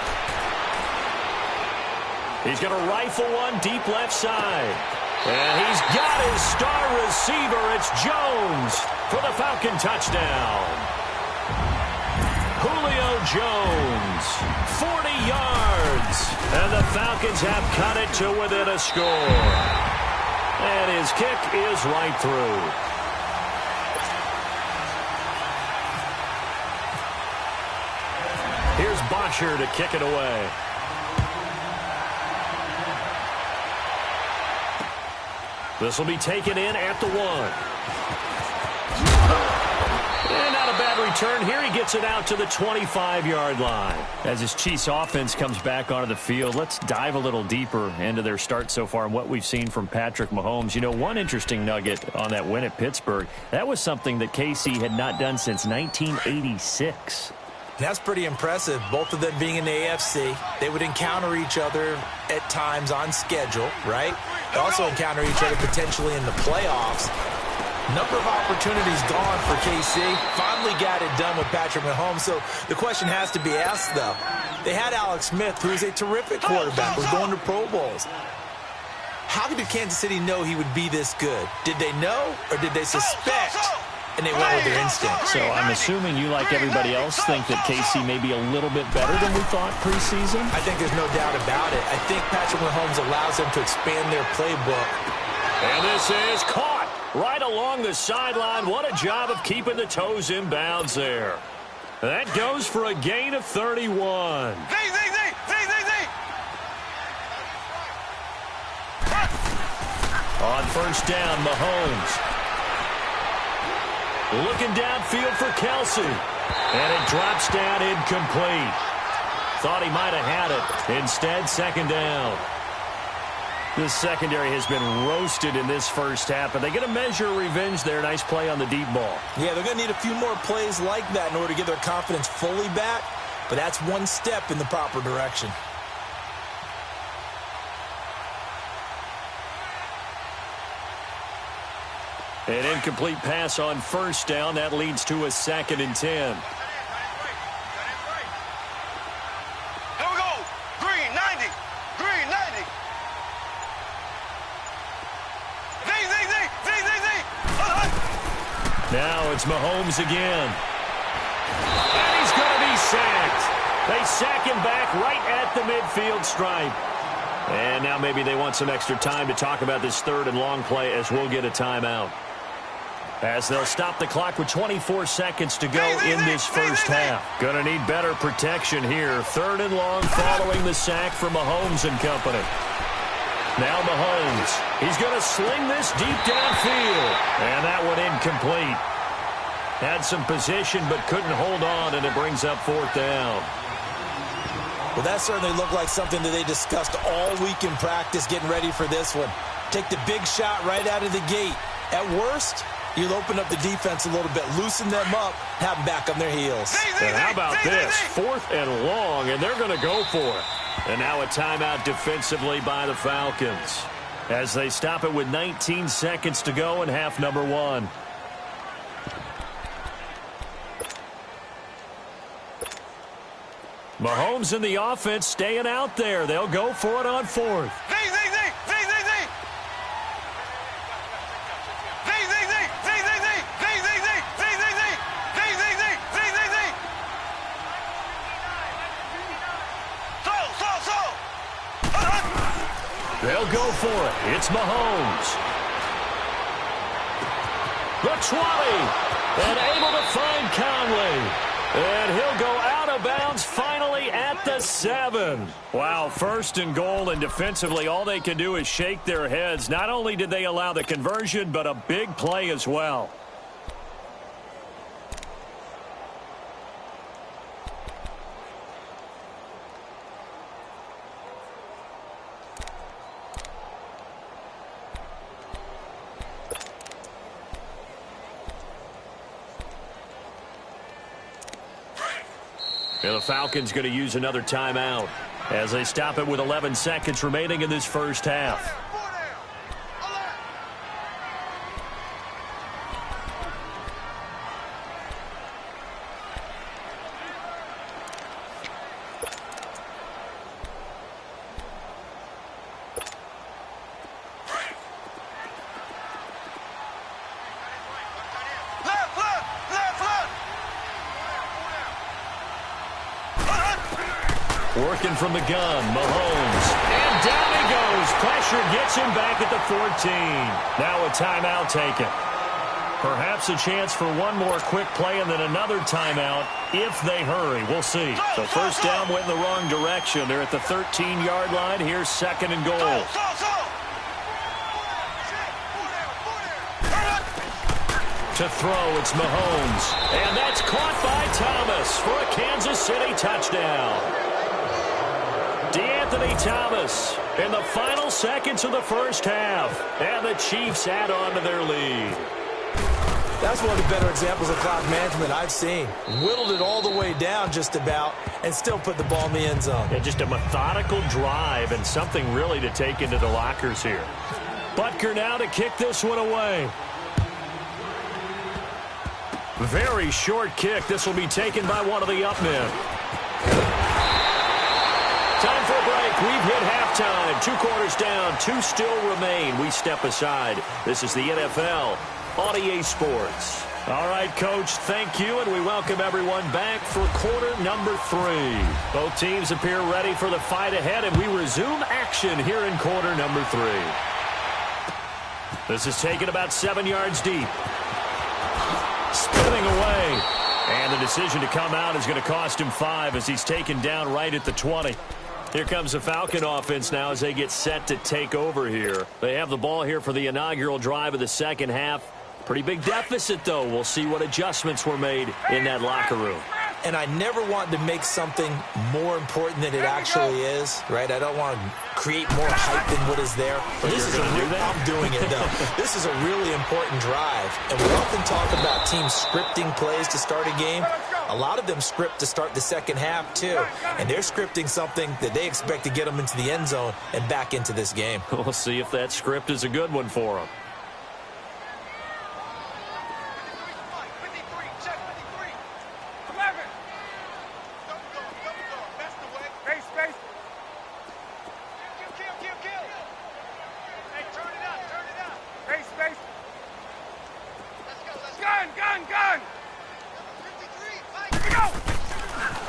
Speaker 1: He's going to rifle one deep left side. And he's got his star receiver. It's Jones for the Falcon touchdown. Julio Jones, 40 yards. And the Falcons have cut it to within a score. And his kick is right through. Here's Bosher to kick it away. This will be taken in at the 1. return here. He gets it out to the 25-yard line. As his Chiefs offense comes back onto the field, let's dive a little deeper into their start so far and what we've seen from Patrick Mahomes. You know, one interesting nugget on that win at Pittsburgh, that was something that KC had not done since 1986.
Speaker 2: That's pretty impressive. Both of them being in the AFC. They would encounter each other at times on schedule, right? They also encounter each other potentially in the playoffs. Number of opportunities gone for KC. Finally got it done with Patrick Mahomes. So the question has to be asked, though. They had Alex Smith, who is a terrific quarterback, was going to Pro Bowls. How did Kansas City know he would be this good? Did they know or did they suspect? And they went with their instinct.
Speaker 1: So I'm assuming you, like everybody else, think that KC may be a little bit better than we thought preseason?
Speaker 2: I think there's no doubt about it. I think Patrick Mahomes allows them to expand their playbook.
Speaker 1: And this is caught right along the sideline. What a job of keeping the toes in bounds there. That goes for a gain of 31. On first down, Mahomes. Looking downfield for Kelsey. And it drops down incomplete. Thought he might have had it. Instead, second down. This secondary has been roasted in this first half, but they get a measure of revenge there. Nice play on the deep ball.
Speaker 2: Yeah, they're going to need a few more plays like that in order to get their confidence fully back, but that's one step in the proper direction.
Speaker 1: An incomplete pass on first down. That leads to a 2nd and 10.
Speaker 3: Here we go. Green 90. Green 90.
Speaker 1: Now it's Mahomes again. And he's going to be sacked. They sack him back right at the midfield stripe. And now maybe they want some extra time to talk about this 3rd and long play as we'll get a timeout. As they'll stop the clock with 24 seconds to go in this first half. Going to need better protection here. 3rd and long following the sack from Mahomes and company. Now Mahomes. He's going to sling this deep downfield. And that one incomplete. Had some position but couldn't hold on, and it brings up 4th down.
Speaker 2: Well, that certainly looked like something that they discussed all week in practice getting ready for this one. Take the big shot right out of the gate. At worst, you'll open up the defense a little bit, loosen them up, have them back on their heels.
Speaker 1: And how about this? 4th and long, and they're going to go for it. And now a timeout defensively by the Falcons as they stop it with 19 seconds to go in half number 1. Mahomes and the offense staying out there. They'll go for it on 4th. They'll go for it. It's Mahomes. The 20. And able to find Conley. And he'll go out of bounds finally at the 7. Wow, 1st and goal, and defensively all they can do is shake their heads. Not only did they allow the conversion, but a big play as well. And the Falcons going to use another timeout as they stop it with 11 seconds remaining in this first half. Working from the gun, Mahomes. And down he goes. Pressure gets him back at the 14. Now a timeout taken. Perhaps a chance for one more quick play and then another timeout if they hurry. We'll see. So first down went in the wrong direction. They're at the 13-yard line. Here's 2nd and goal. To throw, it's Mahomes. And that's caught by Thomas for a Kansas City touchdown. DeAnthony Thomas in the final seconds of the first half. And the Chiefs add on to their lead.
Speaker 2: That's one of the better examples of clock management I've seen. Whittled it all the way down just about and still put the ball in the end zone.
Speaker 1: Yeah, just a methodical drive and something really to take into the lockers here. Butker now to kick this one away. Very short kick. This will be taken by one of the up men. Time for a break. We've hit halftime. 2 quarters down. 2 still remain. We step aside. This is the NFL on EA Sports. All right, Coach, thank you, and we welcome everyone back for quarter number 3. Both teams appear ready for the fight ahead, and we resume action here in quarter number 3. This is taken about 7 yards deep. Spinning away. And the decision to come out is going to cost him 5 as he's taken down right at the 20. Here comes the Falcon offense now as they get set to take over here. They have the ball here for the inaugural drive of the second half. Pretty big deficit, though. We'll see what adjustments were made in that locker room.
Speaker 2: And I never want to make something more important than it actually is, right? I don't want to create more hype than what is there. But this is I'm doing it, though. This is a really important drive. And we often talk about teams scripting plays to start a game. A lot of them script to start the second half, too. And they're scripting something that they expect to get them into the end zone and back into this game.
Speaker 1: We'll see if that script is a good one for them.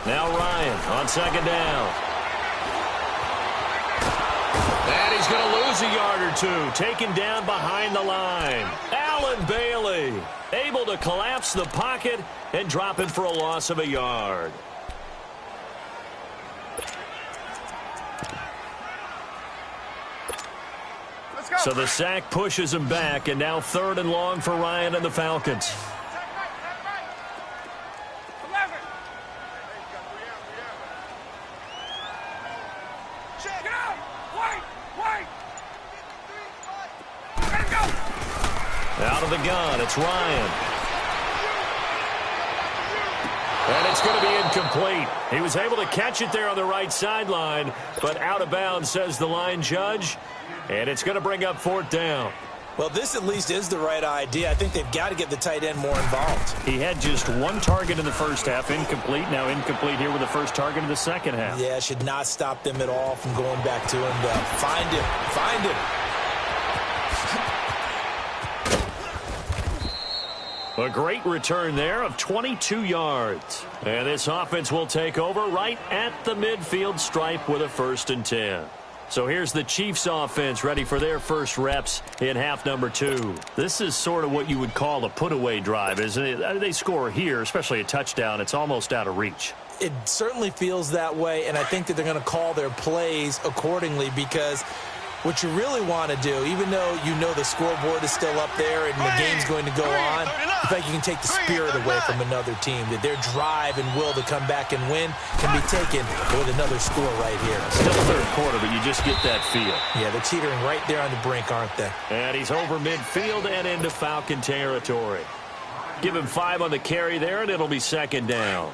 Speaker 1: Now Ryan on second down. And he's going to lose a yard or 2. Taken down behind the line. Allen Bailey able to collapse the pocket and drop it for a loss of a yard. So the sack pushes him back, and now 3rd and long for Ryan and the Falcons. Out of the gun, it's Ryan. And it's going to be incomplete. He was able to catch it there on the right sideline, but out of bounds, says the line judge. And it's going to bring up 4th down.
Speaker 2: Well, this at least is the right idea. I think they've got to get the tight end more involved.
Speaker 1: He had just 1 target in the first half, incomplete. Now incomplete here with the first target in the second half.
Speaker 2: Yeah, should not stop them at all from going back to him. Find him. Find him.
Speaker 1: A great return there of 22 yards. And this offense will take over right at the midfield stripe with a 1st and 10. So here's the Chiefs offense ready for their first reps in half number 2. This is sort of what you would call a put-away drive, isn't it? They score here, especially a touchdown. It's almost out of reach.
Speaker 2: It certainly feels that way, and I think that they're going to call their plays accordingly because what you really want to do, even though you know the scoreboard is still up there and the game's going to go on, in fact, you can take the spirit away from another team, that their drive and will to come back and win can be taken with another score right here.
Speaker 1: Still 3rd quarter, but you just get that feel.
Speaker 2: Yeah, they're teetering right there on the brink, aren't they?
Speaker 1: And he's over midfield and into Falcon territory. Give him 5 on the carry there, and it'll be 2nd down.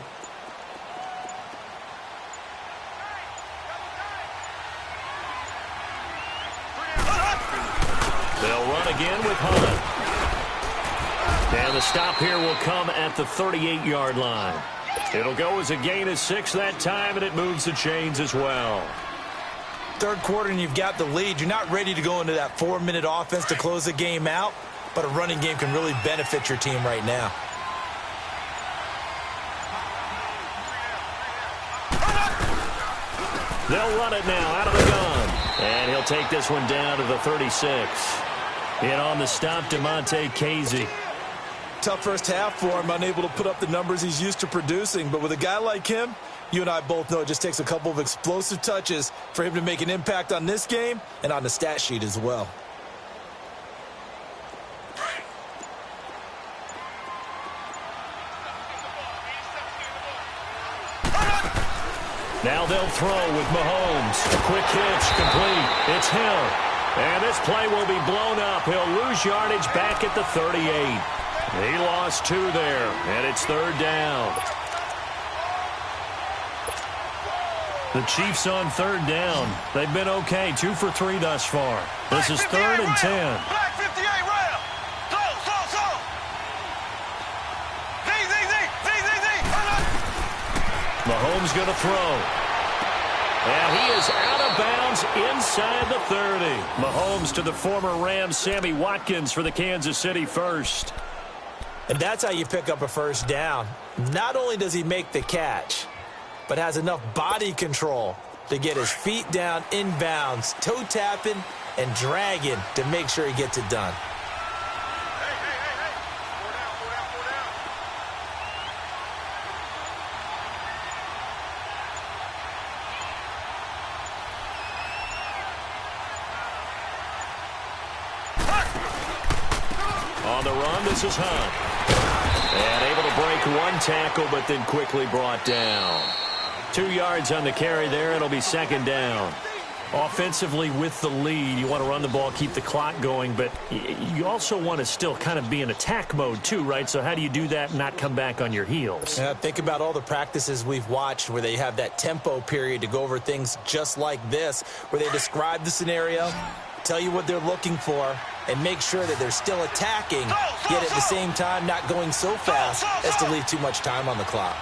Speaker 1: They'll run again with Hunt. And the stop here will come at the 38-yard line. It'll go as a gain of 6 that time, and it moves the chains as well.
Speaker 2: 3rd quarter, and you've got the lead. You're not ready to go into that 4-minute offense to close the game out, but a running game can really benefit your team right now.
Speaker 1: They'll run it now out of the gun. And he'll take this one down to the 36. And on the stop, DeMonte Casey.
Speaker 2: Tough first half for him, unable to put up the numbers he's used to producing. But with a guy like him, you and I both know it just takes a couple of explosive touches for him to make an impact on this game and on the stat sheet as well.
Speaker 1: Now they'll throw with Mahomes. Quick hitch, complete. It's Hill. And this play will be blown up. He'll lose yardage back at the 38. He lost 2 there, and it's 3rd down. The Chiefs on 3rd down. They've been okay, 2 for 3 thus far. This is 3rd and 10.
Speaker 3: Black 58 round. So.
Speaker 1: Mahomes going to throw. And he is out of bounds inside the 30. Mahomes to the former Rams, Sammy Watkins for the Kansas City first.
Speaker 2: And that's how you pick up a 1st down. Not only does he make the catch, but has enough body control to get his feet down inbounds, toe tapping and dragging to make sure he gets it done.
Speaker 1: On the run, this is Hunt. And able to break 1 tackle, but then quickly brought down. 2 yards on the carry there. It'll be 2nd down. Offensively with the lead, you want to run the ball, keep the clock going, but you also want to still kind of be in attack mode too, right? So how do you do that and not come back on your heels?
Speaker 2: Yeah, think about all the practices we've watched where they have that tempo period to go over things just like this, where they describe the scenario, tell you what they're looking for, and make sure that they're still attacking, yet at the same time not going so fast as to leave too much time on the clock.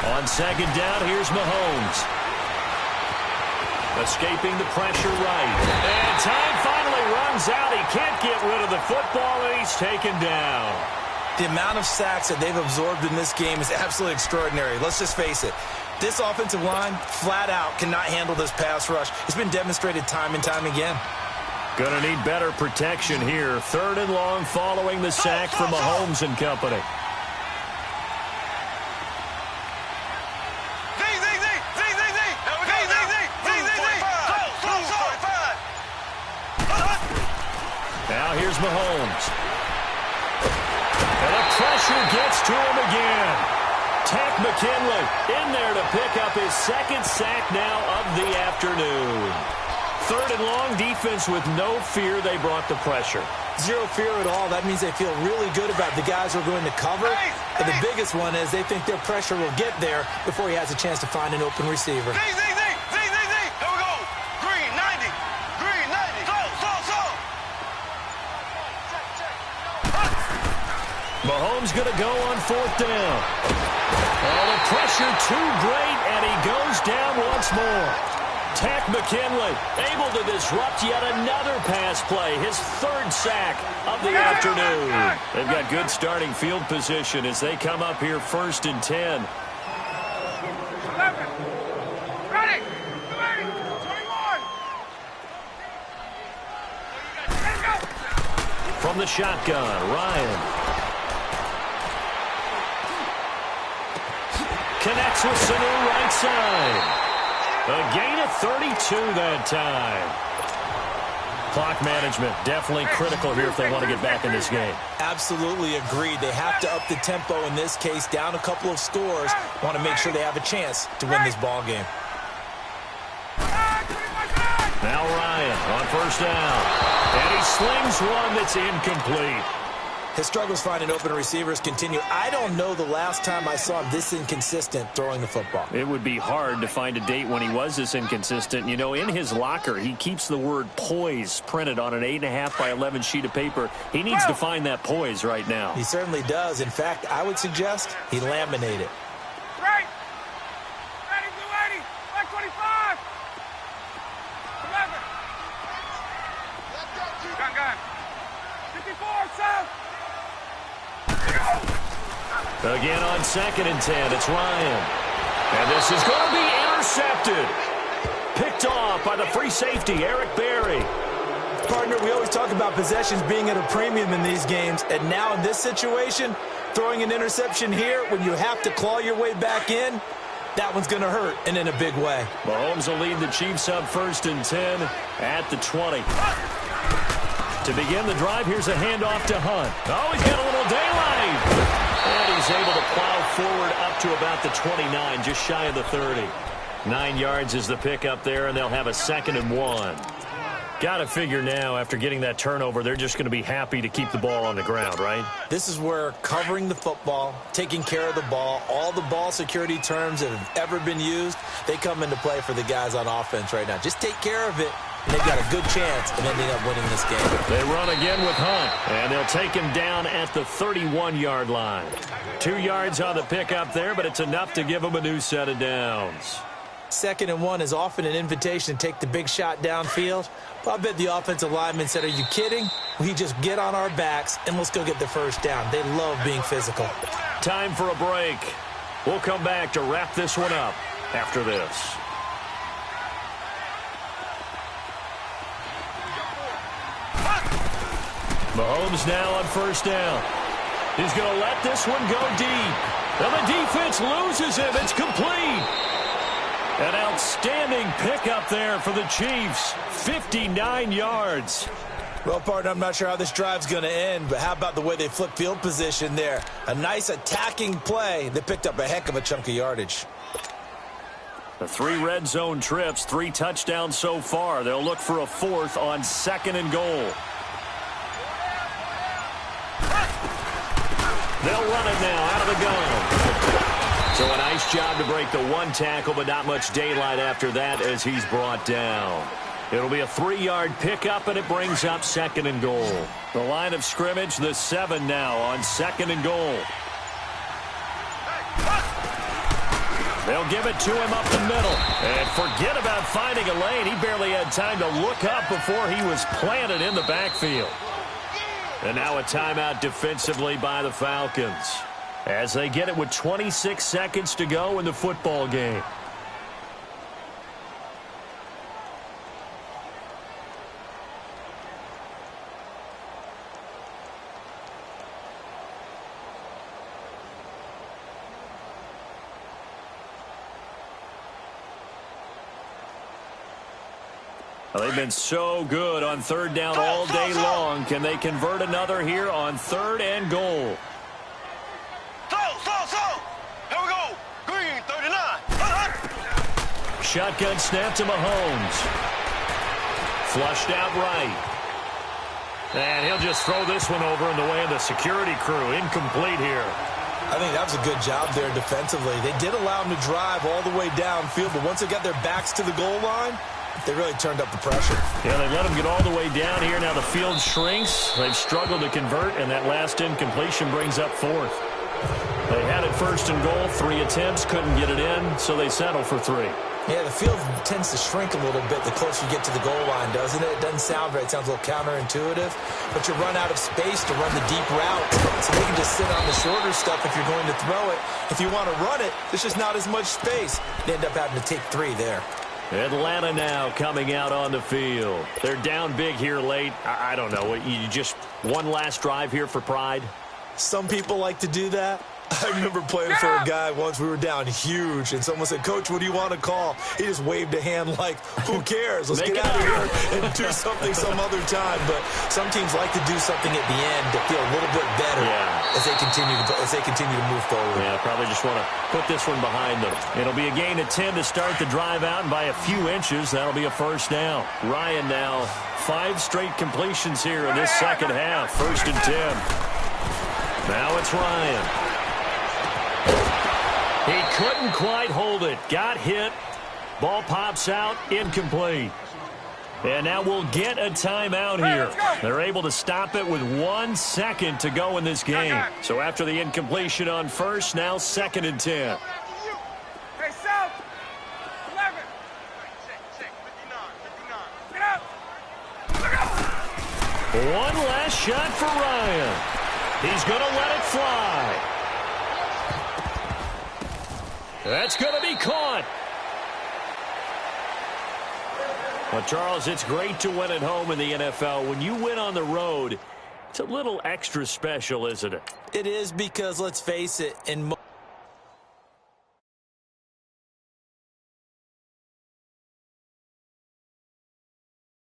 Speaker 1: On 2nd down, here's Mahomes. Escaping the pressure right. And time finally runs out. He can't get rid of the football, and he's taken down.
Speaker 2: The amount of sacks that they've absorbed in this game is absolutely extraordinary. Let's just face it. This offensive line, flat out, cannot handle this pass rush. It's been demonstrated time and time again.
Speaker 1: Going to need better protection here. 3rd and long following the sack from Mahomes and company. Now here's Mahomes. And the pressure gets to him again. Tack McKinley in there to pick up his 2nd sack now of the afternoon. 3rd and long, defense with no fear. They brought the pressure.
Speaker 2: Zero fear at all. That means they feel really good about the guys who are going to cover. And the biggest one is they think their pressure will get there before he has a chance to find an open receiver.
Speaker 3: Here we go. Green 90. Green 90. So.
Speaker 1: Mahomes going to go on 4th down. Oh, the pressure too great, and he goes down once more. Tack McKinley able to disrupt yet another pass play. His 3rd sack of the afternoon. They've got good starting field position as they come up here 1st and 10.
Speaker 3: 11. Ready. 21. Let's go.
Speaker 1: From the shotgun, Ryan. Connects with Sanu right side. A gain of 32 that time. Clock management definitely critical here if they want to get back in this game.
Speaker 2: Absolutely agreed. They have to up the tempo in this case, down a couple of scores. Want to make sure they have a chance to win this ball game.
Speaker 1: Now Ryan on 1st down. And he slings one that's incomplete.
Speaker 2: His struggles finding open receivers continue. I don't know the last time I saw him this inconsistent throwing the football.
Speaker 1: It would be hard to find a date when he was this inconsistent. You know, in his locker, he keeps the word poise printed on an 8.5 by 11 sheet of paper. He needs to find that poise right now.
Speaker 2: He certainly does. In fact, I would suggest he laminate it.
Speaker 3: Right. Ready, blue 80. Black 25. 11. Gun. 54, south.
Speaker 1: Again on 2nd and 10, it's Ryan. And this is going to be intercepted. Picked off by the free safety, Eric Berry.
Speaker 2: Partner, we always talk about possessions being at a premium in these games. And now in this situation, throwing an interception here when you have to claw your way back in, that one's going to hurt, and in a big way.
Speaker 1: Mahomes will lead the Chiefs up 1st and 10 at the 20. To begin the drive, here's a handoff to Hunt. Oh, he's got a little daylight. And he's able to plow forward up to about the 29, just shy of the 30. 9 yards is the pickup there, and they'll have a 2nd and 1. Got to figure now, after getting that turnover, they're just going to be happy to keep the ball on the ground, right?
Speaker 2: This is where covering the football, taking care of the ball, all the ball security terms that have ever been used, they come into play for the guys on offense right now. Just take care of it, and they've got a good chance of ending up winning this game.
Speaker 1: They run again with Hunt, and they'll take him down at the 31-yard line. 2 yards on the pickup there, but it's enough to give him a new set of downs.
Speaker 2: 2nd and 1 is often an invitation to take the big shot downfield. But I bet the offensive lineman said, are you kidding? We just get on our backs and let's go get the first down. They love being physical.
Speaker 1: Time for a break. We'll come back to wrap this one up after this. Mahomes now on 1st down. He's going to let this one go deep. And the defense loses him. It's complete. An outstanding pickup there for the Chiefs. 59 yards.
Speaker 2: Well, partner, I'm not sure how this drive's going to end, but how about the way they flip field position there? A nice attacking play. They picked up a heck of a chunk of yardage.
Speaker 1: The 3 red zone trips, 3 touchdowns so far. They'll look for a 4th on 2nd and goal. They'll run it now out of the gun. So a nice job to break the 1 tackle, but not much daylight after that as he's brought down. It'll be a 3-yard pickup, and it brings up 2nd and goal. The line of scrimmage, the 7 now on 2nd and goal. They'll give it to him up the middle. And forget about finding a lane. He barely had time to look up before he was planted in the backfield. And now a timeout defensively by the Falcons, as they get it with 26 seconds to go in the football game. Well, they've been so good on 3rd down all day long. Can they convert another here on 3rd and goal?
Speaker 3: Here we go. Green, 39.
Speaker 1: Shotgun snap to Mahomes. Flushed out right. And he'll just throw this one over in the way of the security crew. Incomplete here.
Speaker 2: I think that was a good job there defensively. They did allow him to drive all the way downfield, but once they got their backs to the goal line, they really turned up the pressure.
Speaker 1: Yeah, they let him get all the way down here. Now the field shrinks. They've struggled to convert, and that last incompletion brings up 4th. They had it 1st and goal, 3 attempts, couldn't get it in, so they settle for 3.
Speaker 2: Yeah, the field tends to shrink a little bit the closer you get to the goal line, doesn't it? It doesn't sound right. It sounds a little counterintuitive. But you run out of space to run the deep route. So they can just sit on the shorter stuff if you're going to throw it. If you want to run it, there's just not as much space. They end up having to take 3 there.
Speaker 1: Atlanta now coming out on the field. They're down big here late. I don't know. You just one last drive here for pride?
Speaker 2: Some people like to do that. I remember playing for a guy once. We were down huge, and someone said, Coach, what do you want to call? He just waved a hand like, who cares? Let's get out of here and do something some other time. But some teams like to do something at the end to feel a little bit better as they continue to move forward.
Speaker 1: Yeah, probably just want to put this one behind them. It'll be a gain of 10 to start the drive out, and by a few inches, that'll be a 1st down. Ryan now, 5 straight completions here in this 2nd half. 1st and 10. Now it's Ryan. He couldn't quite hold it. Got hit. Ball pops out. Incomplete. And now we'll get a timeout here. They're able to stop it with 1 second to go in this game. So after the incompletion on 1st, now 2nd and 10.
Speaker 3: Hey, South. 11. Check. 59. Get out.
Speaker 1: One last shot for Ryan. He's going to let it fly. That's going to be caught. Well, Charles, it's great to win at home in the NFL. When you win on the road, it's a little extra special, isn't it?
Speaker 2: It is, because, let's face it, in